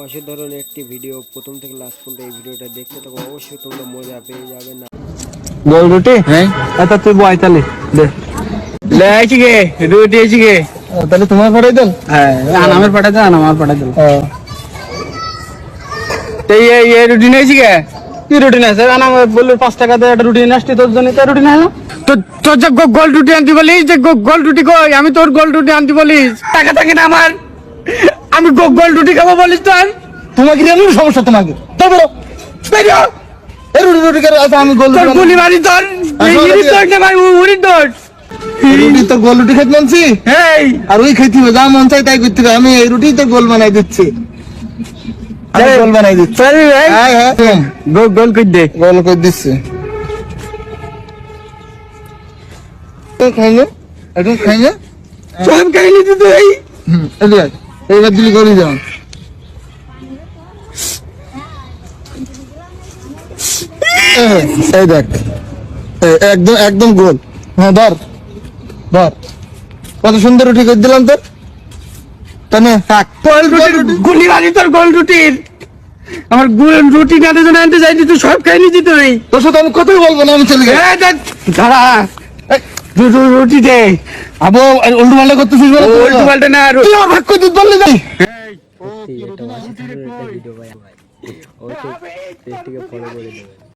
অসাধারণ একটি ভিডিও। প্রথম থেকে লাস্ট পর্যন্ত এই ভিডিওটা দেখতে থাকো, অবশ্যই তোমরা মজা পেয়ে যাবে। না গোল রুটি হ্যাঁ এটা তুই বয় তাহলে দে ले आइছি গে রুটি আইছি গে তাহলে তোমার পাঠাই দেন হ্যাঁ আনামের পাঠাই দাও আমার পাঠাই দাও তো ये রুটি আইছি গে কি রুটি না স্যার আনাম বললো 5 টাকা দিয়ে একটা রুটি নাস্তি তোর জন্য তো রুটি না তো তোর যে গোল রুটি আনতে বলিস যে গোল রুটি কই আমি তোর গোল রুটি আনতে বলিস টাকা থাকে না আমার আমি গোল রুটি খাবো বলিস তোর তোমাকে কি সমস্যা তোমাকে তো বলো বেরিও এই রুটি রুটি করে আচ্ছা আমি গোল তোর গুলি মারি তোর এই ইরি তোর না ভাই উড়ি তোর রুটি তো গোল রুটি খেতে মানছি এই আর ওই খেতে হবে যা মন চাই তাই করতে হবে আমি এই রুটি তো গোল বানাই দিচ্ছি আমি গোল বানাই দিচ্ছি সরি ভাই হ্যাঁ হ্যাঁ গোল কই দে গোল করে দিচ্ছি তো খাইলে একদম খাইলে সব কাহিনী দিতে এই এইবার দিলি করে যাও এই দেখ একদম একদম গোল হ্যাঁ ধর ধর কত সুন্দর রুটি করে দিলাম তোর তানে থাক গোল রুটি গুলি মারি তোর গোল রুটির আমার গোল রুটি না দেন আনতে যাই তুই সব কাহিনী দিতে এই তোর সাথে আমি কথাই বলবো না আমি চলে গেছি এই দেখ দাঁড়া রুটি দে আবো উল্টো পাল্টা করতেছিস বলে উল্টো পাল্টা না তুই আমার ভাগ করে দিতে বললি যাই সত্যি এটা অসাধারণ একটা ভিডিও ভাই। অবশ্যই পেজটিকে ফলো করে দেবেন।